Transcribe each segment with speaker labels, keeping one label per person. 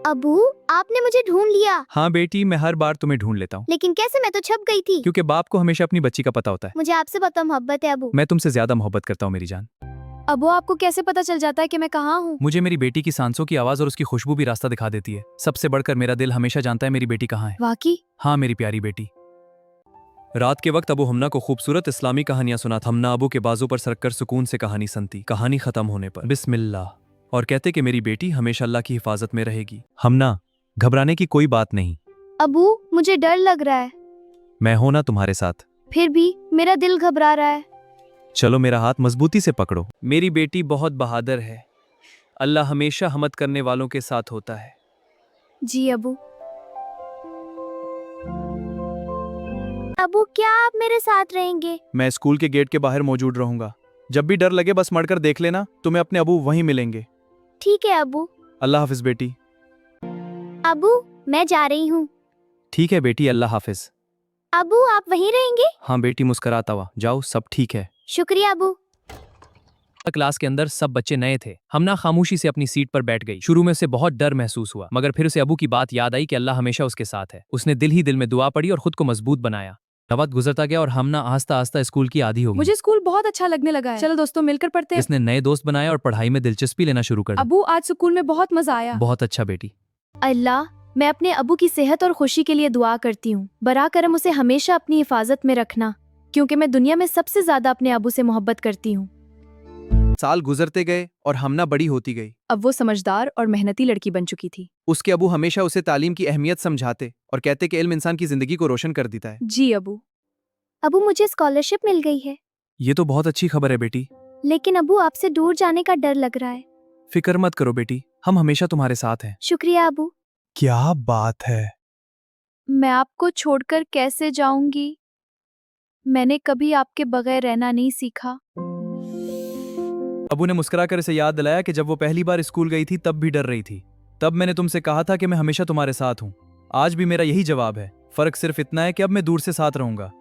Speaker 1: अबू, आपने मुझे ढूंढ लिया।
Speaker 2: हाँ बेटी, मैं हर बार तुम्हें ढूंढ लेता हूँ,
Speaker 1: लेकिन कैसे? मैं तो छप गई थी।
Speaker 2: क्योंकि बाप को हमेशा अपनी बच्ची का पता होता है।
Speaker 1: मुझे आपसे बहुत मोहब्बत है अबू।
Speaker 2: मैं तुमसे ज्यादा मोहब्बत करता हूँ मेरी जान।
Speaker 3: अबू, आपको कैसे पता चल जाता है कि मैं कहाँ हूँ?
Speaker 2: मुझे मेरी बेटी की सांसों की आवाज और उसकी खुशबू भी रास्ता दिखा देती है। सबसे बढ़कर मेरा दिल हमेशा जानता है मेरी बेटी कहाँ है।
Speaker 3: वाकई?
Speaker 2: हाँ मेरी प्यारी बेटी। रात के वक्त अबू हमना को खूबसूरत इस्लामी कहानियां सुनाता। हमना अबू के बाजू पर सरककर सुकून से कहानी सुनती। कहानी खत्म होने पर बिस्मिल्लाह और कहते कि मेरी बेटी हमेशा अल्लाह की हिफाजत में रहेगी। हमना, घबराने की कोई बात नहीं,
Speaker 1: अबू, मुझे डर लग रहा है।
Speaker 2: मैं हूं ना तुम्हारे साथ।
Speaker 1: फिर भी मेरा दिल घबरा रहा है।
Speaker 2: चलो मेरा हाथ मजबूती से पकड़ो। मेरी बेटी बहुत बहादुर है। अल्लाह हमेशा हमत करने वालों के साथ होता है।
Speaker 1: जी अबू। अबू, क्या आप मेरे साथ रहेंगे?
Speaker 2: मैं स्कूल के गेट के बाहर मौजूद रहूंगा। जब भी डर लगे बस मड़कर देख लेना, तुम्हें अपने अबू वहीं मिलेंगे।
Speaker 1: ठीक है अबू।
Speaker 2: अल्लाह हाफिज बेटी।
Speaker 1: अबू, मैं जा रही हूँ।
Speaker 2: ठीक है बेटी, अल्लाह हाफिज।
Speaker 1: अबू, आप वहीं रहेंगे?
Speaker 2: हाँ बेटी, मुस्कुराता हुआ जाओ, सब ठीक है।
Speaker 1: शुक्रिया अबू।
Speaker 2: क्लास के अंदर सब बच्चे नए थे। हमना खामोशी से अपनी सीट पर बैठ गई। शुरू में उसे बहुत डर महसूस हुआ, मगर फिर उसे अबू की बात याद आई कि अल्लाह हमेशा उसके साथ है। उसने दिल ही दिल में दुआ पड़ी और खुद को मजबूत बनाया। वक्त गुजरता गया और हमना आहिस्ता आहिस्ता स्कूल की आदी हो गई।
Speaker 3: मुझे स्कूल बहुत अच्छा लगने लगा है। चलो दोस्तों मिलकर पढ़ते हैं।
Speaker 2: इसने नए दोस्त बनाए और पढ़ाई में दिलचस्पी लेना शुरू कर दी।
Speaker 3: अबू, आज स्कूल में बहुत मजा आया।
Speaker 2: बहुत अच्छा बेटी।
Speaker 1: अल्लाह, मैं अपने अबू की सेहत और खुशी के लिए दुआ करती हूँ। बरा करम उसे हमेशा अपनी हिफाजत में रखना, क्योंकि मैं दुनिया में सबसे ज्यादा अपने अबू से मोहब्बत करती हूँ।
Speaker 2: साल गुजरते गए और हमना बड़ी होती गई।
Speaker 3: अब वो समझदार और मेहनती लड़की बन चुकी थी।
Speaker 2: उसके अबू हमेशा उसे तालीम की अहमियत समझाते और कहते कि इल्म इंसान की जिंदगी को रोशन कर देता है।
Speaker 3: जी अबू।
Speaker 1: अबू, मुझे स्कॉलरशिप मिल गई है।
Speaker 2: ये तो बहुत अच्छी खबर है बेटी।
Speaker 1: लेकिन अबू, आपसे दूर जाने का डर लग रहा है।
Speaker 2: फिक्र मत करो बेटी, हम हमेशा तुम्हारे साथ हैं।
Speaker 1: शुक्रिया अबू।
Speaker 2: क्या बात है।
Speaker 3: मैं आपको छोड़कर कैसे जाऊंगी? मैंने कभी आपके बगैर रहना नहीं सीखा।
Speaker 2: अबू ने मुस्कुराकर इसे याद दिलाया कि जब वो पहली बार स्कूल गई थी तब भी डर रही थी। तब मैंने तुमसे कहा था कि मैं हमेशा तुम्हारे साथ हूँ। आज भी मेरा यही जवाब है। फर्क सिर्फ इतना है कि अब मैं दूर से साथ रहूंगा।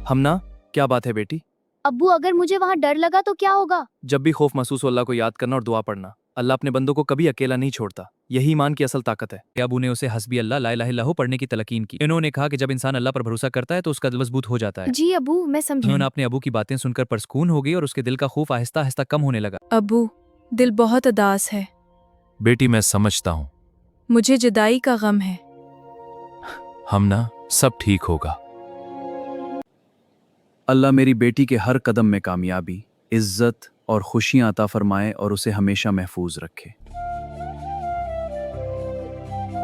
Speaker 2: हमना, क्या बात है बेटी?
Speaker 1: अबू, अगर मुझे वहाँ डर लगा तो क्या होगा?
Speaker 2: जब भी खौफ महसूस हो, अल्लाह को याद करना और दुआ पढ़ना। अल्लाह अपने बंदों को कभी अकेला नहीं छोड़ता। यही ईमान की असल ताकत है। अबू ने उसे हस्बी अल्लाह ला इलाहा इल्लल्लाहु पढ़ने की तलकीन की। इन्होंने कहा कि जब इंसान अल्लाह पर भरोसा करता है तो उसका दिल मजबूत हो जाता है।
Speaker 1: जी अबू, मैं समझी।
Speaker 2: उन्होंने अपने अबू की बातें सुनकर परसकून हो गई और उसके दिल का खौफ आहिस्ता आहिस्ता कम होने लगा।
Speaker 3: अबू, दिल बहुत उदास है।
Speaker 2: बेटी, मैं समझता हूँ।
Speaker 3: मुझे जुदाई का गम है।
Speaker 2: हमना, सब ठीक होगा। अल्लाह मेरी बेटी के हर कदम में कामयाबी, इज्जत और खुशियां अता फरमाए और उसे हमेशा महफूज रखे।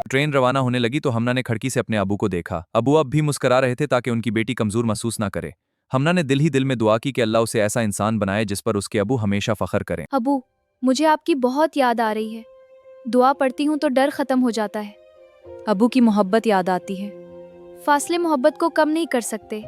Speaker 2: ट्रेन रवाना होने लगी तो हमना ने खिड़की से अपने अबू को देखा। अबू अब भी मुस्कुरा रहे थे ताकि उनकी बेटी कमजोर महसूस ना करे। हमना ने दिल ही दिल में दुआ की कि अल्लाह उसे ऐसा इंसान बनाए जिस पर उसके अबू हमेशा फख्र करें।
Speaker 3: अबू, मुझे आपकी बहुत याद आ रही है। दुआ पढ़ती हूँ तो डर खत्म हो जाता है। अबू की मोहब्बत याद आती है। फासले मोहब्बत को कम नहीं कर सकते।